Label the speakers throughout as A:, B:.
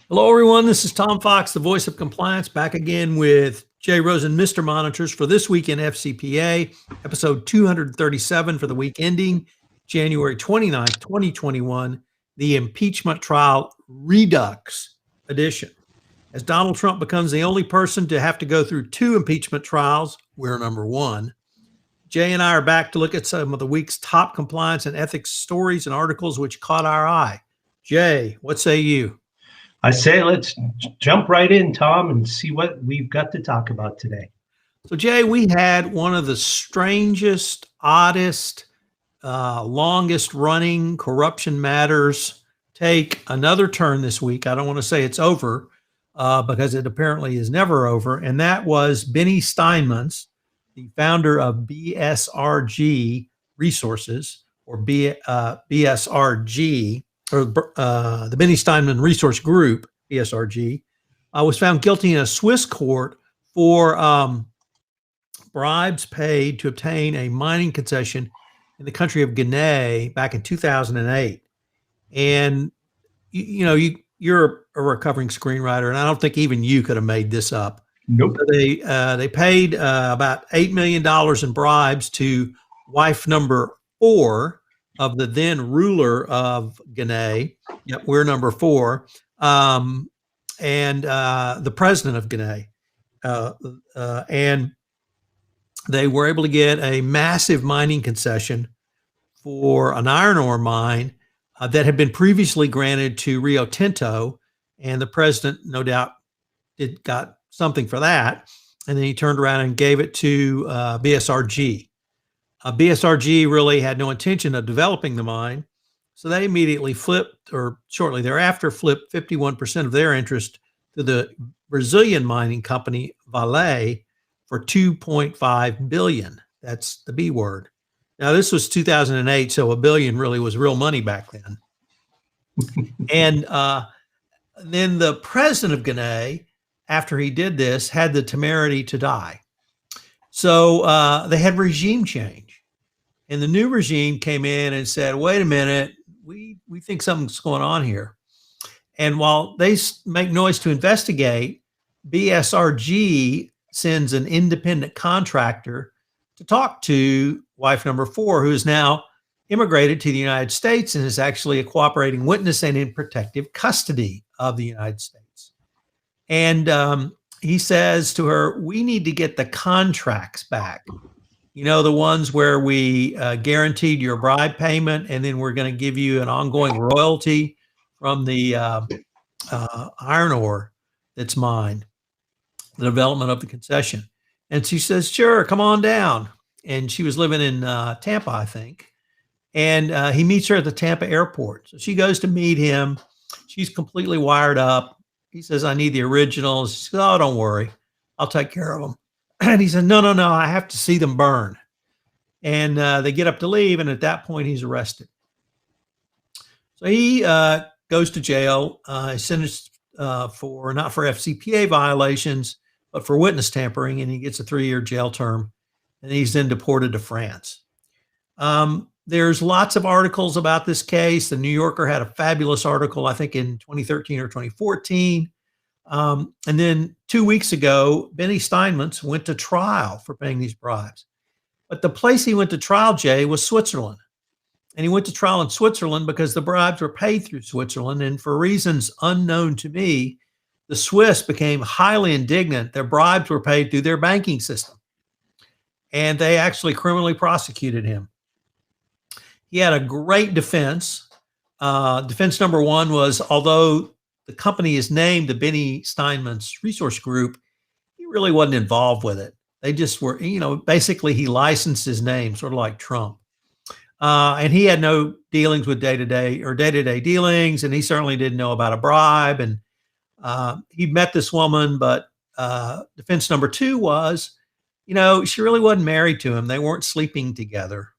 A: Hello, everyone. This is Tom Fox, the voice of compliance, back again with Jay Rosen, Mr. Monitors, for this week in FCPA, episode 237 for the week ending January 29th, 2021, the impeachment trial redux edition. As Donald Trump becomes the only person to have to go through two impeachment trials, we're number one. Jay and I are back to look at some of the week's top compliance and ethics stories and articles which caught our eye. Jay, what say you?
B: I say let's jump right in, Tom, and see what we've got to talk about today.
A: So, Jay, we had one of the strangest, oddest, longest running corruption matters take another turn this week. I don't want to say it's over because it apparently is never over. And that was Benny Steinmetz, the founder of BSRG Resources, or BSRG, or the Benny Steinmetz Resource Group, BSRG, was found guilty in a Swiss court for bribes paid to obtain a mining concession in the country of Guinea back in 2008. And you're a recovering screenwriter, and I don't think even you could have made this up.
B: Nope.
A: So they paid about $8 million in bribes to wife number 4 of the then ruler of Guinea. Yep, we're number 4. And the president of Guinea. And they were able to get a massive mining concession for an iron ore mine that had been previously granted to Rio Tinto. And the president, no doubt, got something for that. And then he turned around and gave it to BSRG. BSRG really had no intention of developing the mine, so they immediately flipped, or shortly thereafter, flipped 51% of their interest to the Brazilian mining company Vale for $2.5 billion. That's the B word. Now, this was 2008, so $1 billion really was real money back then. And then the president of Guinea, after he did this, had the temerity to die. So they had regime change. And the new regime came in and said, wait a minute, we think something's going on here. And while they make noise to investigate, BSRG sends an independent contractor to talk to wife number 4, who is now immigrated to the United States and is actually a cooperating witness and in protective custody of the United States. And he says to her, we need to get the contracts back. You know, the ones where we guaranteed your bribe payment, and then we're going to give you an ongoing royalty from the iron ore that's mined, the development of the concession. And she says, sure, come on down. And she was living in Tampa, I think. And he meets her at the Tampa airport. So she goes to meet him. She's completely wired up. He says, I need the originals. She says, oh, don't worry. I'll take care of them. And he said, no, I have to see them burn. And they get up to leave. And at that point, he's arrested. So he goes to jail. He's sentenced for not for FCPA violations, but for witness tampering. And he gets a 3-year jail term. And he's then deported to France. There's lots of articles about this case. The New Yorker had a fabulous article, I think in 2013 or 2014. And then 2 weeks ago, Benny Steinmetz went to trial for paying these bribes. But the place he went to trial, Jay, was Switzerland. And he went to trial in Switzerland because the bribes were paid through Switzerland. And for reasons unknown to me, the Swiss became highly indignant. Their bribes were paid through their banking system. And they actually criminally prosecuted him. He had a great defense. Defense number 1 was, although the company is named the Benny Steinmetz Resource Group, he really wasn't involved with it. They just were, basically he licensed his name, sort of like Trump. And he had no dealings with day-to-day dealings, and he certainly didn't know about a bribe. And he met this woman, but defense number 2 was, she really wasn't married to him. They weren't sleeping together.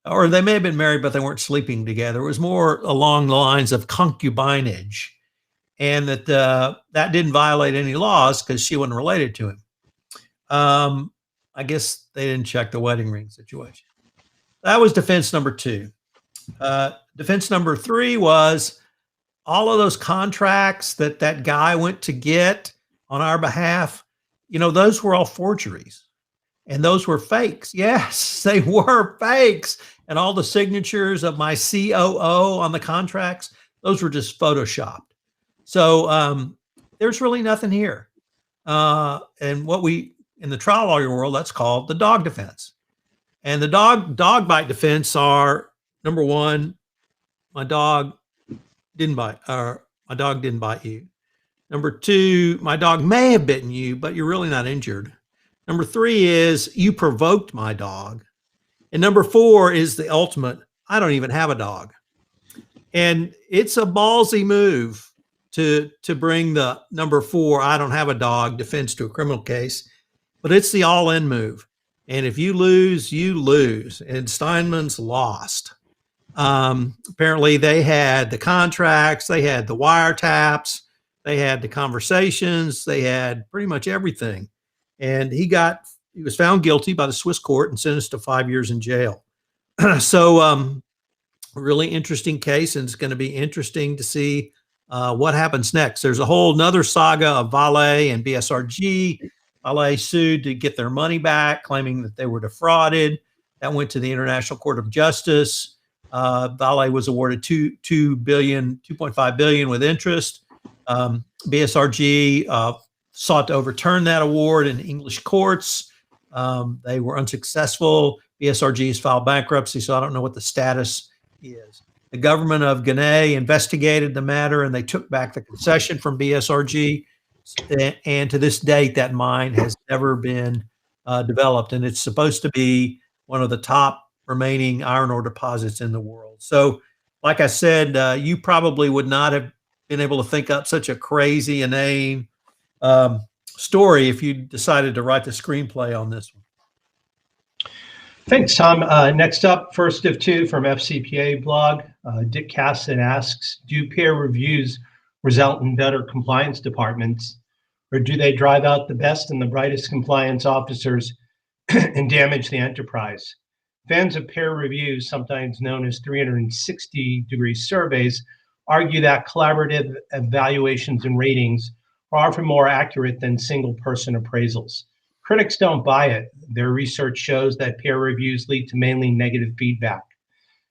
A: Or they may have been married, but they weren't sleeping together. It was more along the lines of concubinage. And that didn't violate any laws because she wasn't related to him. I guess they didn't check the wedding ring situation. That was defense number 2. Defense number 3 was all of those contracts that guy went to get on our behalf, those were all forgeries and those were fakes. Yes, they were fakes. And all the signatures of my COO on the contracts, those were just photoshopped. So there's really nothing here. And what in the trial lawyer world, that's called the dog defense. And the dog bite defense are, number one, my dog didn't bite, or my dog didn't bite you. Number two, my dog may have bitten you, but you're really not injured. Number three is you provoked my dog. And number four is the ultimate, I don't even have a dog. And it's a ballsy move to bring the number four, I don't have a dog defense to a criminal case, but it's the all-in move. And if you lose, you lose. And Steinman's lost. Apparently they had the contracts, they had the wiretaps, they had the conversations, they had pretty much everything. And he was found guilty by the Swiss court and sentenced to 5 years in jail. So a really interesting case, and it's going to be interesting to see what happens next. There's a whole nother saga of Vale and BSRG. Vale sued to get their money back, claiming that they were defrauded. That went to the International Court of Justice. Vale was awarded $2.5 billion with interest. BSRG sought to overturn that award in English courts. They were unsuccessful. BSRG has filed bankruptcy, so I don't know what the status is. The government of Guinea investigated the matter, and they took back the concession from BSRG. And to this date, that mine has never been developed, and it's supposed to be one of the top remaining iron ore deposits in the world. So, like I said, you probably would not have been able to think up such a crazy, inane story if you decided to write the screenplay on this one.
B: Thanks, Tom. Next up, first of two from FCPA blog. Dick Casson asks, do peer reviews result in better compliance departments, or do they drive out the best and the brightest compliance officers and damage the enterprise? Fans of peer reviews, sometimes known as 360-degree surveys, argue that collaborative evaluations and ratings are often more accurate than single-person appraisals. Critics don't buy it. Their research shows that peer reviews lead to mainly negative feedback.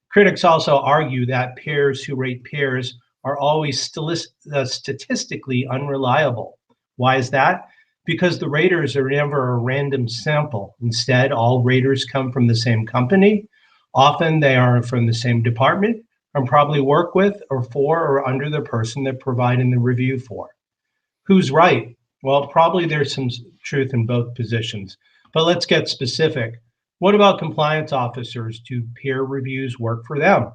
B: Critics also argue that peers who rate peers are always statistically unreliable. Why is that? Because the raters are never a random sample. Instead, all raters come from the same company. Often they are from the same department and probably work with or for or under the person they're providing the review for. Who's right? Well, probably there's some truth in both positions, but let's get specific. What about compliance officers? Do peer reviews work for them?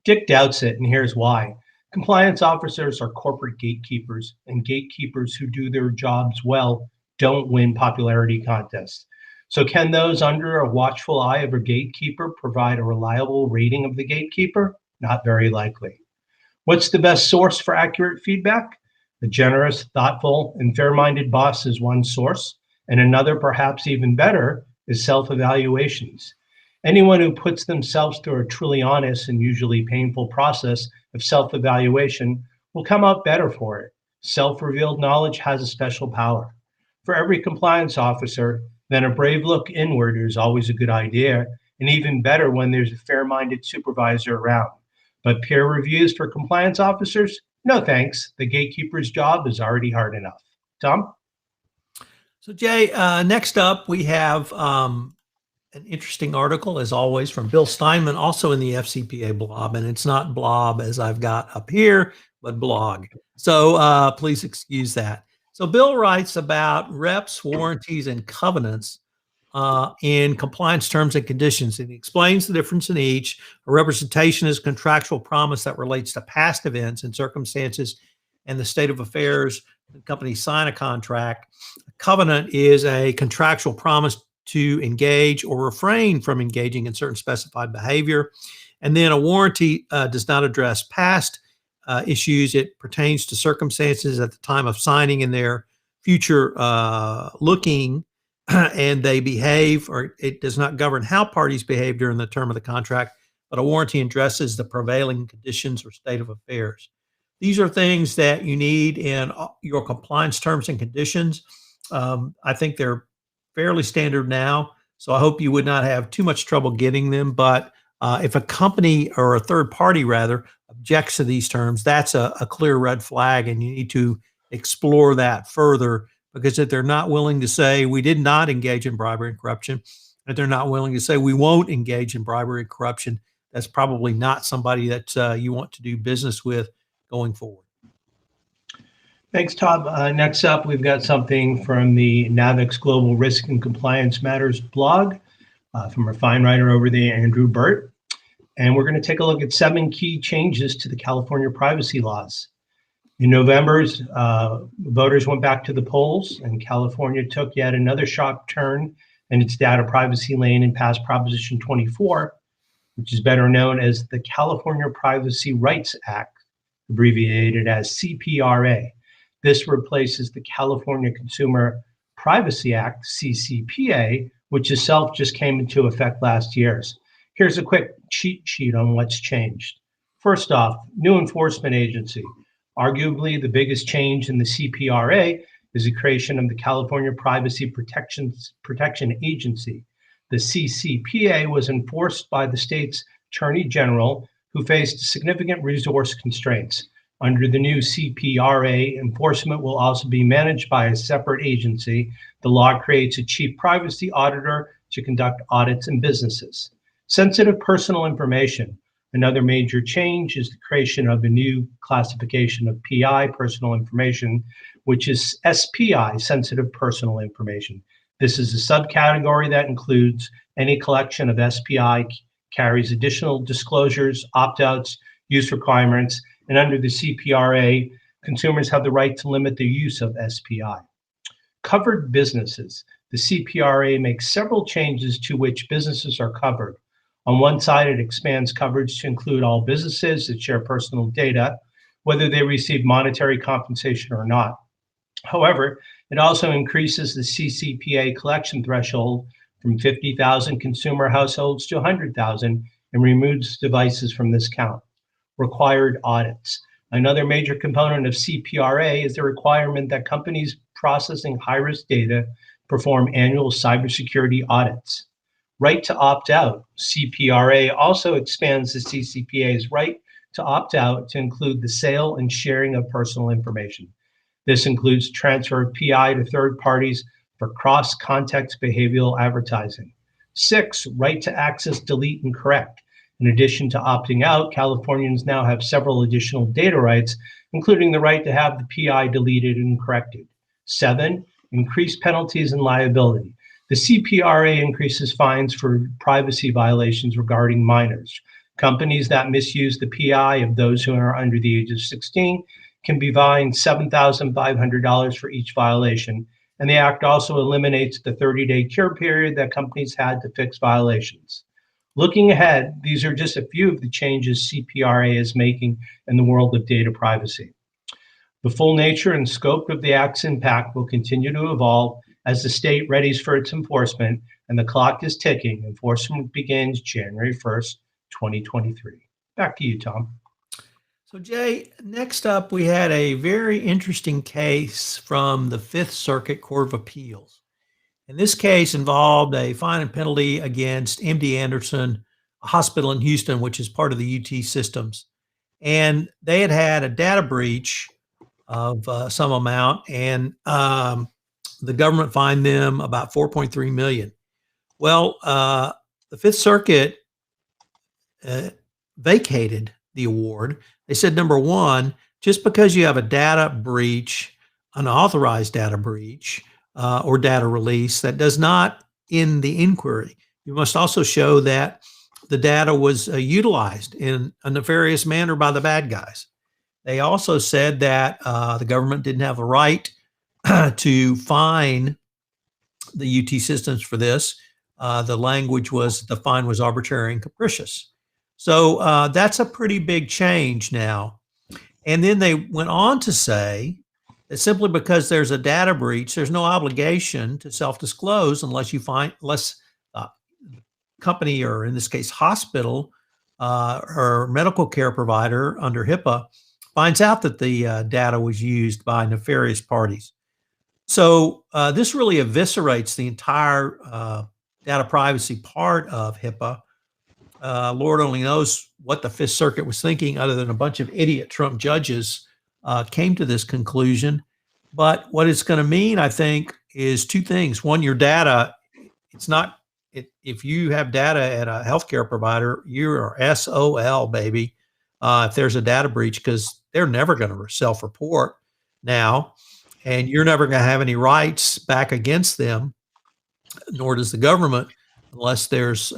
B: Dick doubts it, and here's why. Compliance officers are corporate gatekeepers, and gatekeepers who do their jobs well don't win popularity contests. So can those under a watchful eye of a gatekeeper provide a reliable rating of the gatekeeper? Not very likely. What's the best source for accurate feedback? A generous, thoughtful, and fair-minded boss is one source, and another, perhaps even better, is self-evaluations. Anyone who puts themselves through a truly honest and usually painful process of self-evaluation will come out better for it. Self-revealed knowledge has a special power. For every compliance officer, then a brave look inward is always a good idea, and even better when there's a fair-minded supervisor around. But peer reviews for compliance officers? No thanks. The gatekeeper's job is already hard enough. Tom?
A: So Jay, next up we have an interesting article, as always, from Bill Steinman, also in the FCPA blog, and it's not blob as I've got up here, but blog. So please excuse that. So Bill writes about reps, warranties, and covenants in compliance terms and conditions. And he explains the difference in each. A representation is a contractual promise that relates to past events and circumstances and the state of affairs. The company sign a contract. A covenant is a contractual promise to engage or refrain from engaging in certain specified behavior. And then a warranty does not address past issues. It pertains to circumstances at the time of signing and their future looking, and they behave, or it does not govern how parties behave during the term of the contract, but a warranty addresses the prevailing conditions or state of affairs. These are things that you need in your compliance terms and conditions. I think they're fairly standard now, so I hope you would not have too much trouble getting them. But if a company or a third party rather objects to these terms, that's a clear red flag, and you need to explore that further, because if they're not willing to say we did not engage in bribery and corruption, if they're not willing to say we won't engage in bribery and corruption, that's probably not somebody that you want to do business with going forward.
B: Thanks, Tom. Next up, we've got something from the NAVIX Global Risk and Compliance Matters blog from our fine writer over there, Andrew Burt. And we're going to take a look at 7 key changes to the California privacy laws. In November, voters went back to the polls, and California took yet another sharp turn in its data privacy lane and passed Proposition 24, which is better known as the California Privacy Rights Act, abbreviated as CPRA. This replaces the California Consumer Privacy Act, CCPA, which itself just came into effect last year. Here's a quick cheat sheet on what's changed. First off, new enforcement agency. Arguably, the biggest change in the CPRA is the creation of the California Privacy Protection Agency. The CCPA was enforced by the state's Attorney General, who faced significant resource constraints. Under the new CPRA, enforcement will also be managed by a separate agency. The law creates a chief privacy auditor to conduct audits in businesses. Sensitive personal information. Another major change is the creation of a new classification of PI, personal information, which is SPI, sensitive personal information. This is a subcategory that includes any collection of SPI, carries additional disclosures, opt-outs, use requirements, and under the CPRA, consumers have the right to limit the use of SPI. Covered businesses. The CPRA makes several changes to which businesses are covered. On one side, it expands coverage to include all businesses that share personal data, whether they receive monetary compensation or not. However, it also increases the CCPA collection threshold from 50,000 consumer households to 100,000 and removes devices from this count. Required audits. Another major component of CPRA is the requirement that companies processing high-risk data perform annual cybersecurity audits. Right to opt out. CPRA also expands the CCPA's right to opt out to include the sale and sharing of personal information. This includes transfer of PI to third parties for cross-context behavioral advertising. 6, right to access, delete, and correct. In addition to opting out, Californians now have several additional data rights, including the right to have the PI deleted and corrected. 7, increased penalties and liability. The CPRA increases fines for privacy violations regarding minors. Companies that misuse the PI of those who are under the age of 16 can be fined $7,500 for each violation. And the act also eliminates the 30-day cure period that companies had to fix violations. Looking ahead, these are just a few of the changes CPRA is making in the world of data privacy. The full nature and scope of the act's impact will continue to evolve as the state readies for its enforcement, and the clock is ticking. Enforcement begins January 1st, 2023. Back to you, Tom.
A: So Jay, next up, we had a very interesting case from the Fifth Circuit Court of Appeals. And this case involved a fine and penalty against MD Anderson, a hospital in Houston, which is part of the UT systems. And they had a data breach of some amount, and the government fined them about $4.3 million. Well, the Fifth Circuit vacated the award. They said, number one, just because you have a data breach, unauthorized data breach, or data release, that does not end the inquiry. You must also show that the data was utilized in a nefarious manner by the bad guys. They also said that the government didn't have a right to fine the UT systems for this. The language was the fine was arbitrary and capricious. So that's a pretty big change now. And then they went on to say that simply because there's a data breach, there's no obligation to self-disclose unless company, or in this case hospital, or medical care provider under HIPAA finds out that the data was used by nefarious parties. So this really eviscerates the entire data privacy part of HIPAA. Lord only knows what the Fifth Circuit was thinking, other than a bunch of idiot Trump judges came to this conclusion. But what it's going to mean, I think, is two things. One, your data, it's not, if you have data at a healthcare provider, you are SOL, baby, if there's a data breach, because they're never going to self-report now, and you're never going to have any rights back against them, nor does the government, unless there's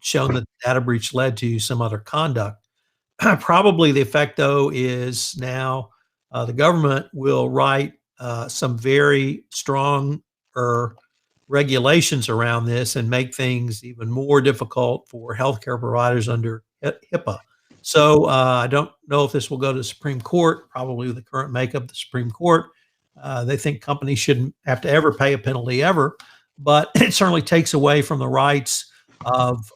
A: shown that the data breach led to some other conduct. Probably the effect, though, is now the government will write some very strong regulations around this and make things even more difficult for healthcare providers under HIPAA. So I don't know if this will go to the Supreme Court. Probably with the current makeup of the Supreme Court, they think companies shouldn't have to ever pay a penalty ever, but it certainly takes away from the rights of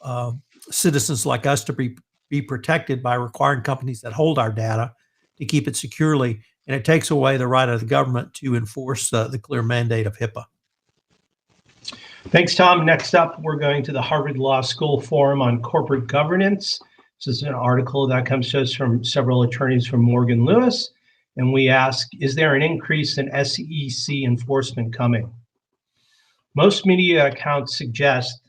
A: citizens like us to be protected by requiring companies that hold our data to keep it securely, and it takes away the right of the government to enforce the clear mandate of HIPAA.
B: Thanks, Tom. Next up, we're going to the Harvard Law School Forum on Corporate Governance. This is an article that comes to us from several attorneys from Morgan Lewis, and we ask, is there an increase in SEC enforcement coming? Most media accounts suggest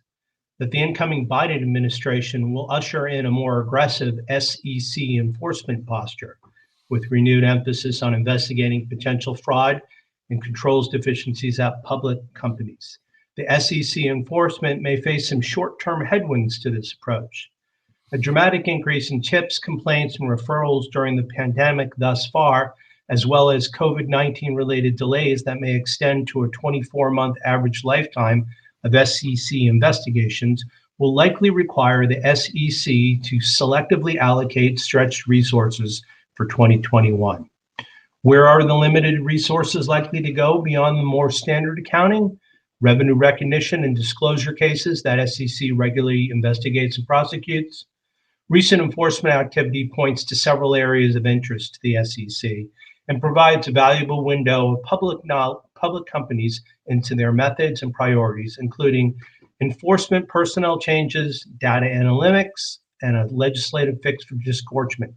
B: that the incoming Biden administration will usher in a more aggressive SEC enforcement posture, with renewed emphasis on investigating potential fraud and controls deficiencies at public companies. The SEC enforcement may face some short-term headwinds to this approach. A dramatic increase in tips, complaints, and referrals during the pandemic thus far, as well as COVID-19 related delays that may extend to a 24-month average lifetime of SEC investigations, will likely require the SEC to selectively allocate stretched resources for 2021. Where are the limited resources likely to go beyond the more standard accounting, revenue recognition, and disclosure cases that SEC regularly investigates and prosecutes? Recent enforcement activity points to several areas of interest to the SEC and provides a valuable window of public companies into their methods and priorities, including enforcement personnel changes, data analytics, and a legislative fix for disgorgement.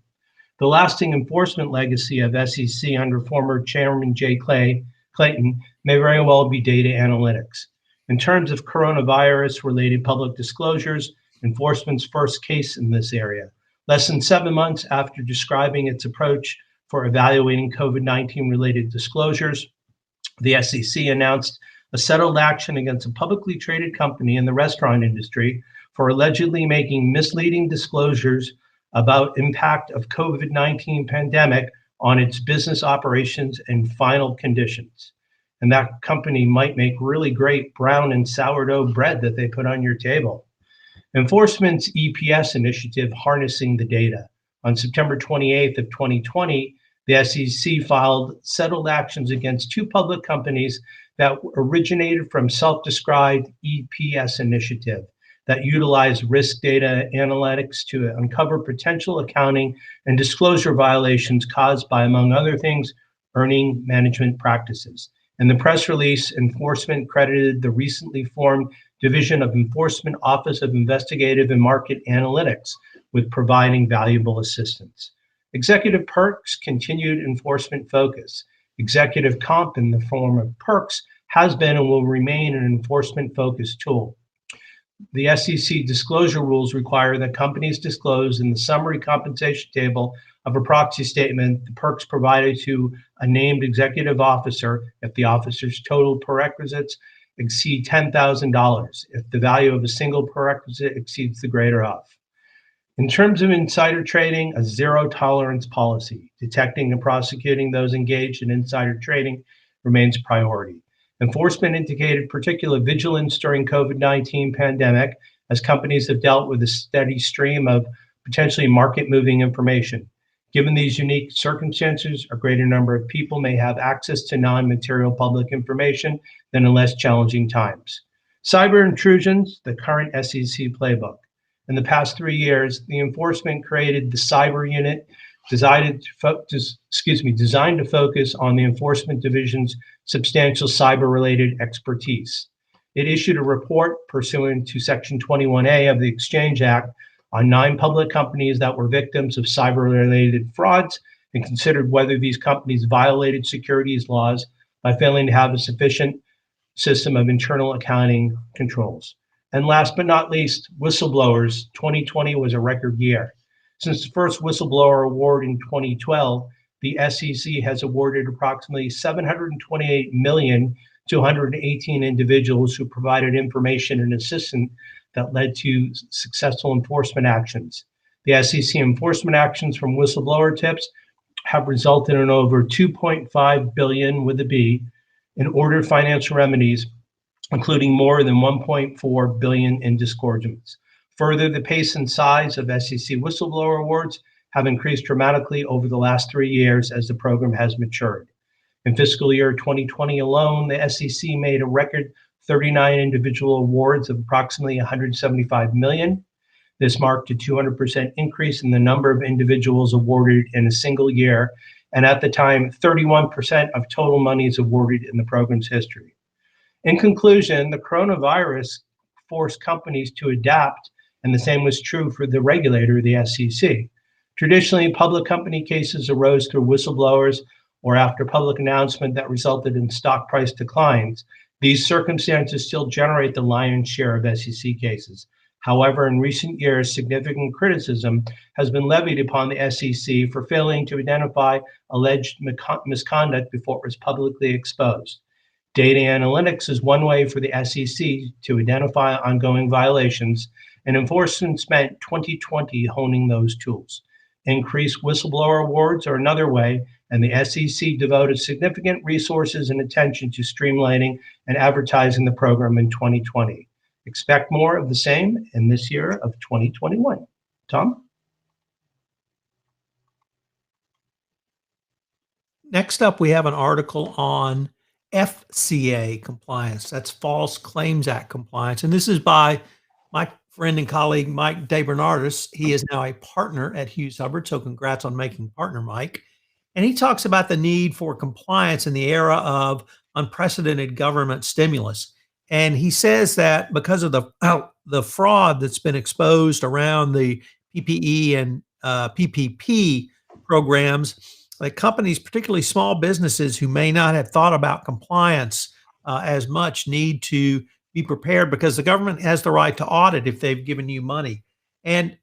B: The lasting enforcement legacy of SEC under former Chairman Jay Clayton may very well be data analytics. In terms of coronavirus-related public disclosures, enforcement's first case in this area. Less than 7 months after describing its approach for evaluating COVID-19 related disclosures, the SEC announced a settled action against a publicly traded company in the restaurant industry for allegedly making misleading disclosures about impact of COVID-19 pandemic on its business operations and final conditions. And that company might make really great brown and sourdough bread that they put on your table. Enforcement's EPS initiative, Harnessing the Data. On September 28th of 2020, the SEC filed settled actions against two public companies that originated from self-described EPS initiative that utilize risk data analytics to uncover potential accounting and disclosure violations caused by, among other things, earning management practices. In the press release, enforcement credited the recently formed Division of Enforcement Office of Investigative and Market Analytics with providing valuable assistance. Executive perks continued enforcement focus. Executive comp in the form of perks has been and will remain an enforcement-focused tool. The SEC disclosure rules require that companies disclose in the summary compensation table of a proxy statement the perks provided to a named executive officer if the officer's total prerequisites exceed $10,000, if the value of a single prerequisite exceeds the greater of. In terms of insider trading, a zero tolerance policy. Detecting and prosecuting those engaged in insider trading remains a priority. Enforcement indicated particular vigilance during COVID-19 pandemic as companies have dealt with a steady stream of potentially market-moving information. Given these unique circumstances, a greater number of people may have access to non-material public information than in less challenging times. Cyber intrusions, the current SEC playbook. In the past 3 years, the enforcement created the cyber unit designed to focus on the enforcement division's substantial cyber-related expertise. It issued a report pursuant to Section 21A of the Exchange Act on 9 public companies that were victims of cyber-related frauds and considered whether these companies violated securities laws by failing to have a sufficient system of internal accounting controls. And last but not least, whistleblowers. 2020 was a record year. Since the first whistleblower award in 2012, the SEC has awarded approximately $728 million to 118 individuals who provided information and assistance that led to successful enforcement actions. The SEC enforcement actions from whistleblower tips have resulted in over $2.5 billion with a B in ordered financial remedies, including more than $1.4 billion in disgorgements. Further, the pace and size of SEC whistleblower awards have increased dramatically over the last 3 years as the program has matured. In fiscal year 2020 alone, the SEC made a record 39 individual awards of approximately $175 million. This marked a 200% increase in the number of individuals awarded in a single year, and at the time, 31% of total monies awarded in the program's history. In conclusion, the coronavirus forced companies to adapt, and the same was true for the regulator, the SEC. Traditionally, public company cases arose through whistleblowers or after public announcement that resulted in stock price declines. These circumstances still generate the lion's share of SEC cases. However, in recent years, significant criticism has been levied upon the SEC for failing to identify alleged misconduct before it was publicly exposed. Data analytics is one way for the SEC to identify ongoing violations, and enforcement spent 2020 honing those tools. Increased whistleblower awards are another way, and the SEC devoted significant resources and attention to streamlining and advertising the program in 2020. Expect more of the same in this year of 2021. Tom?
A: Next up, we have an article on FCA compliance. That's False Claims Act compliance. And this is by my friend and colleague, Mike DeBernardis. He is now a partner at Hughes Hubbard. So congrats on making partner, Mike. And he talks about the need for compliance in the era of unprecedented government stimulus. And he says that because of the fraud that's been exposed around the PPE and PPP programs, like companies, particularly small businesses who may not have thought about compliance as much, need to be prepared because the government has the right to audit if they've given you money. And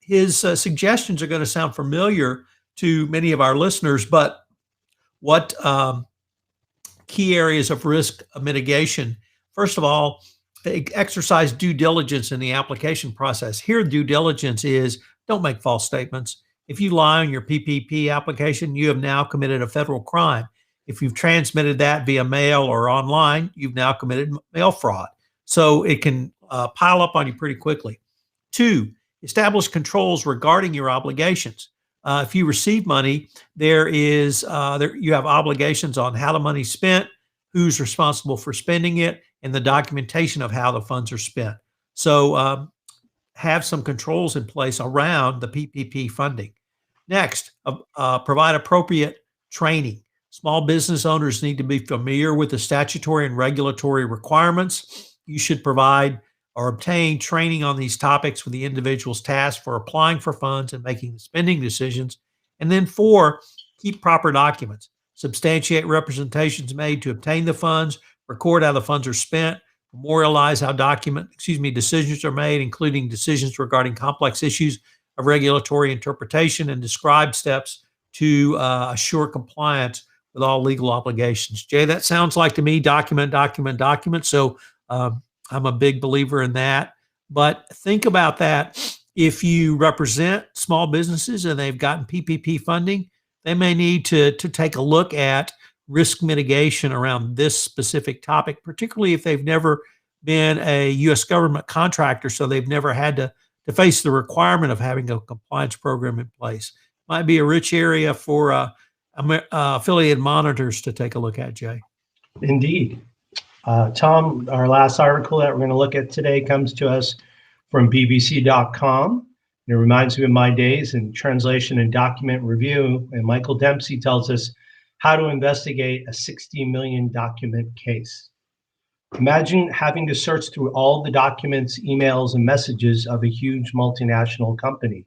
A: his suggestions are going to sound familiar to many of our listeners, but what key areas of risk mitigation? First of all, exercise due diligence in the application process. Here, due diligence is don't make false statements. If you lie on your PPP application, you have now committed a federal crime. If you've transmitted that via mail or online, you've now committed mail fraud. So it can pile up on you pretty quickly. 2, establish controls regarding your obligations. If you receive money, you have obligations on how the money's spent, who's responsible for spending it, and the documentation of how the funds are spent. So have some controls in place around the PPP funding. Next, provide appropriate training. Small business owners need to be familiar with the statutory and regulatory requirements. You should provide or obtain training on these topics for the individual's tasked for applying for funds and making the spending decisions. And then 4, keep proper documents. Substantiate representations made to obtain the funds, record how the funds are spent, memorialize how decisions are made, including decisions regarding complex issues of regulatory interpretation, and describe steps to assure compliance with all legal obligations. Jay, that sounds like to me document. So I'm a big believer in that. But think about that. If you represent small businesses and they've gotten PPP funding, they may need to take a look at risk mitigation around this specific topic, particularly if they've never been a U.S. government contractor, so they've never had to face the requirement of having a compliance program in place. Might be a rich area for affiliate monitors to take a look at, Jay.
B: Indeed. Tom, our last article that we're going to look at today comes to us from BBC.com. It reminds me of my days in translation and document review. And Michael Dempsey tells us how to investigate a 60 million document case. Imagine having to search through all the documents, emails, and messages of a huge multinational company.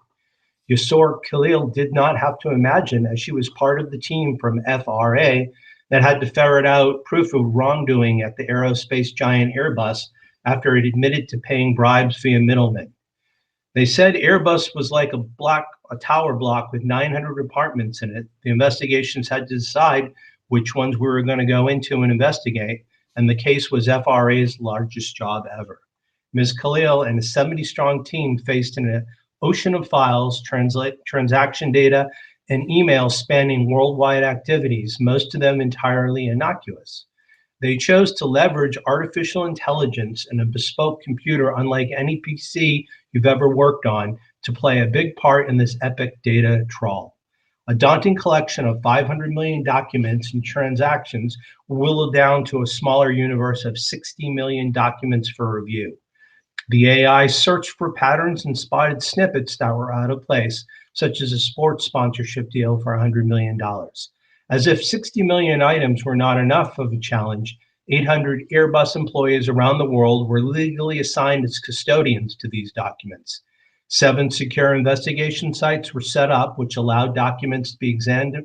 B: Yusor Khalil did not have to imagine, as she was part of the team from FRA that had to ferret out proof of wrongdoing at the aerospace giant Airbus after it admitted to paying bribes via middlemen. They said Airbus was like a tower block with 900 apartments in it. The investigations had to decide which ones we were going to go into and investigate, and the case was FRA's largest job ever. Ms. Khalil and a 70-strong team faced an ocean of files, transaction data, and emails spanning worldwide activities, most of them entirely innocuous. They chose to leverage artificial intelligence and a bespoke computer unlike any PC you've ever worked on to play a big part in this epic data trawl. A daunting collection of 500 million documents and transactions whittled down to a smaller universe of 60 million documents for review. The AI searched for patterns and spotted snippets that were out of place, such as a sports sponsorship deal for $100 million. As if 60 million items were not enough of a challenge, 800 Airbus employees around the world were legally assigned as custodians to these documents. 7 secure investigation sites were set up, which allowed documents to be examined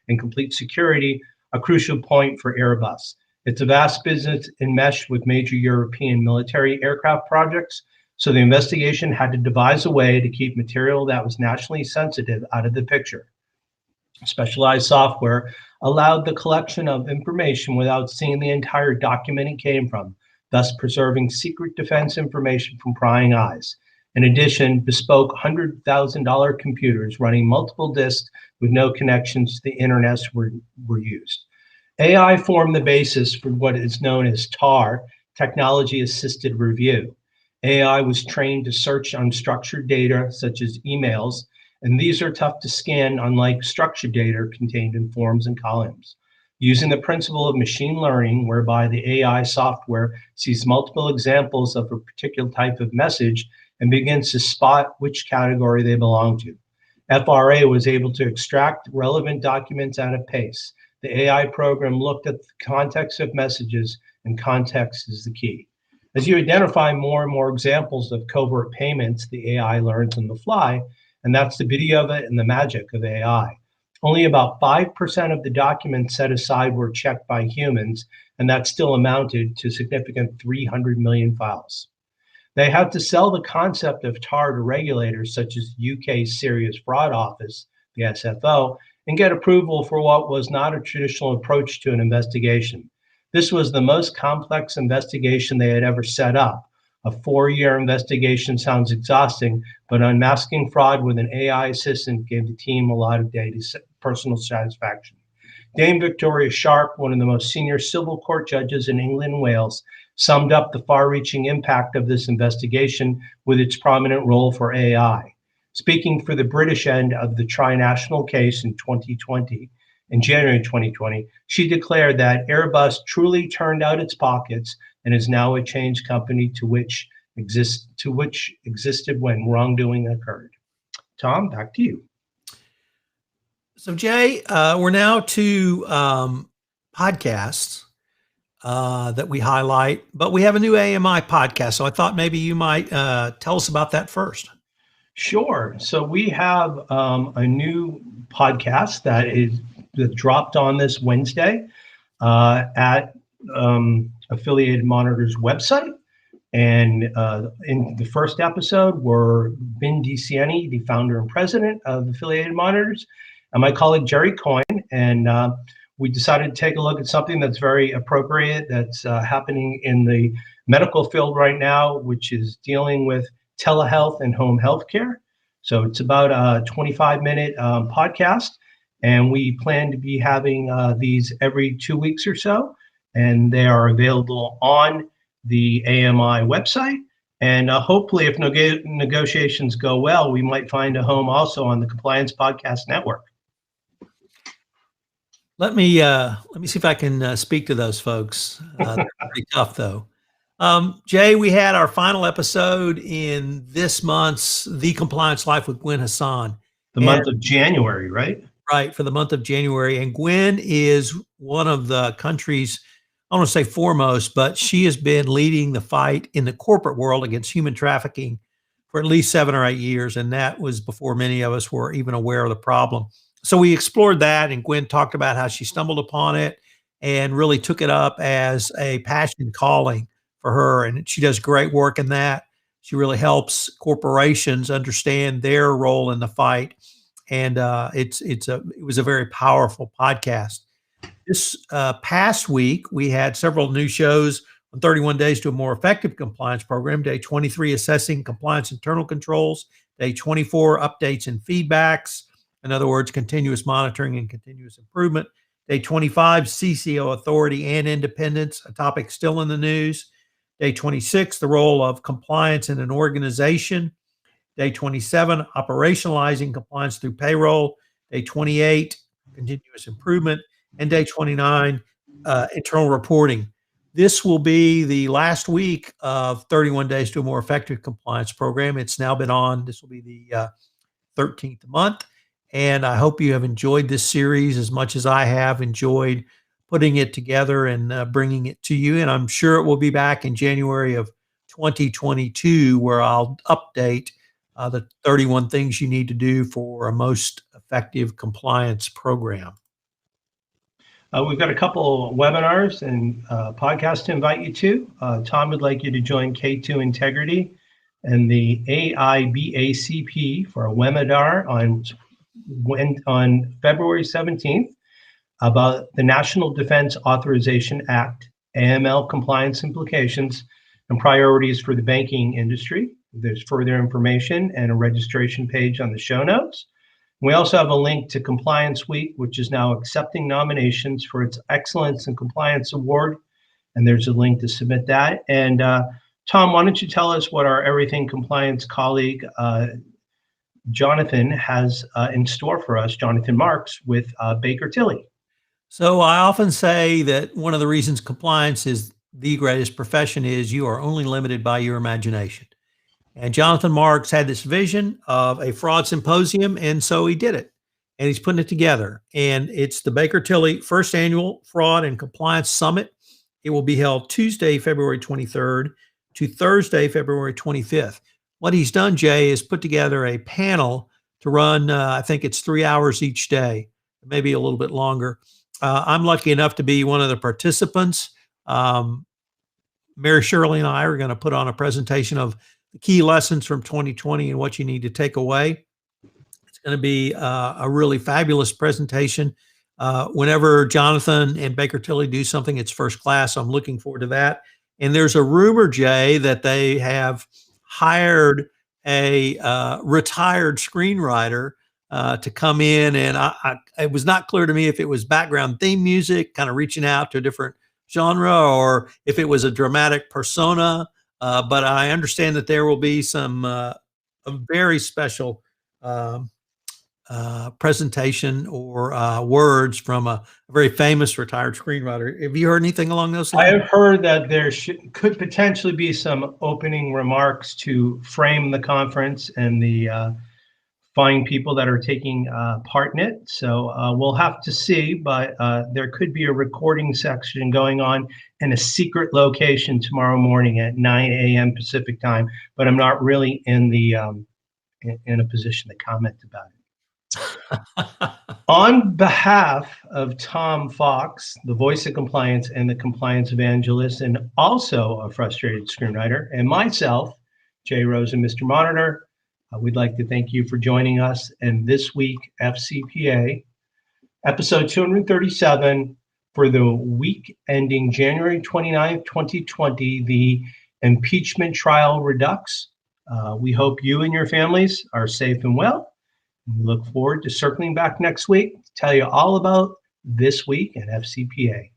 B: in complete security, a crucial point for Airbus. It's a vast business enmeshed with major European military aircraft projects, so the investigation had to devise a way to keep material that was nationally sensitive out of the picture. Specialized software allowed the collection of information without seeing the entire document it came from, thus preserving secret defense information from prying eyes. In addition, bespoke $100,000 computers running multiple disks with no connections to the internet were used. AI formed the basis for what is known as TAR, Technology Assisted Review. AI was trained to search unstructured data such as emails, and these are tough to scan, unlike structured data contained in forms and columns. Using the principle of machine learning, whereby the AI software sees multiple examples of a particular type of message and begins to spot which category they belong to. FRA was able to extract relevant documents at a pace. The AI program looked at the context of messages, and context is the key. As you identify more and more examples of covert payments, the AI learns on the fly, and that's the beauty of it and the magic of AI. Only about 5% of the documents set aside were checked by humans, and that still amounted to significant 300 million files. They had to sell the concept of TAR to regulators such as UK's Serious Fraud Office, the SFO, and get approval for what was not a traditional approach to an investigation. This was the most complex investigation they had ever set up. A 4-year investigation sounds exhausting, but unmasking fraud with an AI assistant gave the team a lot of personal satisfaction. Dame Victoria Sharp, one of the most senior civil court judges in England and Wales, summed up the far-reaching impact of this investigation with its prominent role for AI. Speaking for the British end of the tri-national case in January 2020, she declared that Airbus truly turned out its pockets and is now a changed company to which existed when wrongdoing occurred. Tom, back to you.
A: So Jay, we're now to podcasts that we highlight, but we have a new AMI podcast. So I thought maybe you might tell us about that first.
B: Sure. So we have a new podcast that dropped on this Wednesday at Affiliated Monitor's website. And in the first episode were Ben DeCiani, the founder and president of Affiliated Monitors, and my colleague Jerry Coyne. And we decided to take a look at something that's very appropriate that's happening in the medical field right now, which is dealing with telehealth and home healthcare. So it's about a 25-minute podcast, and we plan to be having these every 2 weeks or so, and they are available on the AMI website. And hopefully, if negotiations go well, we might find a home also on the Compliance Podcast Network.
A: Let me see if I can speak to those folks. They're pretty tough, though. Jay, we had our final episode in this month's The Compliance Life with Gwen Hassan.
B: The month of January, right?
A: Right, for the month of January. And Gwen is one of the country's, I don't want to say foremost, but she has been leading the fight in the corporate world against human trafficking for at least 7 or 8 years. And that was before many of us were even aware of the problem. So we explored that, and Gwen talked about how she stumbled upon it and really took it up as a passion calling for her. And she does great work in that. She really helps corporations understand their role in the fight. And it was a very powerful podcast. This past week, we had several new shows on 31 Days to a More Effective Compliance Program. Day 23, Assessing Compliance Internal Controls. Day 24, Updates and Feedbacks. In other words, continuous monitoring and continuous improvement. Day 25, CCO Authority and Independence, a topic still in the news. Day 26, the role of compliance in an organization. Day 27, operationalizing compliance through payroll. Day 28, continuous improvement. And day 29, internal reporting. This will be the last week of 31 Days to a More Effective Compliance Program. It's now been on. This will be the 13th month. And I hope you have enjoyed this series as much as I have enjoyed putting it together and bringing it to you. And I'm sure it will be back in January of 2022, where I'll update the 31 things you need to do for a most effective compliance program.
B: We've got a couple of webinars and podcasts to invite you to. Tom would like you to join K2 Integrity and the AIBACP for a webinar on February 17th about the National Defense Authorization Act, AML compliance implications, and priorities for the banking industry. There's further information and a registration page on the show notes. We also have a link to Compliance Week, which is now accepting nominations for its Excellence in Compliance Award. And there's a link to submit that. And Tom, why don't you tell us what our Everything Compliance colleague, Jonathan, has in store for us, Jonathan Marks, with Baker Tilly.
A: So I often say that one of the reasons compliance is the greatest profession is you are only limited by your imagination. And Jonathan Marks had this vision of a fraud symposium, and so he did it. And he's putting it together. And it's the Baker Tilly First Annual Fraud and Compliance Summit. It will be held Tuesday, February 23rd to Thursday, February 25th. What he's done, Jay, is put together a panel to run, I think it's 3 hours each day, maybe a little bit longer. I'm lucky enough to be one of the participants. Mary Shirley and I are going to put on a presentation of the key lessons from 2020 and what you need to take away. It's going to be a really fabulous presentation. Whenever Jonathan and Baker Tilly do something, it's first class. I'm looking forward to that. And there's a rumor, Jay, that they have hired a retired screenwriter to come in. And it was not clear to me if it was background theme music, kind of reaching out to a different genre, or if it was a dramatic persona. But I understand that there will be some a very special presentation or words from a very famous retired screenwriter. Have you heard anything along those lines?
B: I have heard that there could potentially be some opening remarks to frame the conference and the fine people that are taking part in it. So we'll have to see, but there could be a recording section going on in a secret location tomorrow morning at 9 a.m. Pacific time, but I'm not really in the in a position to comment about it. On behalf of Tom Fox, the voice of compliance and the compliance evangelist, and also a frustrated screenwriter, and myself, Jay Rosen, Mr. Monitor, we'd like to thank you for joining us in this week FCPA, episode 237, for the week ending January 29th, 2020, the impeachment trial redux. We hope you and your families are safe and well. We look forward to circling back next week to tell you all about this week at FCPA.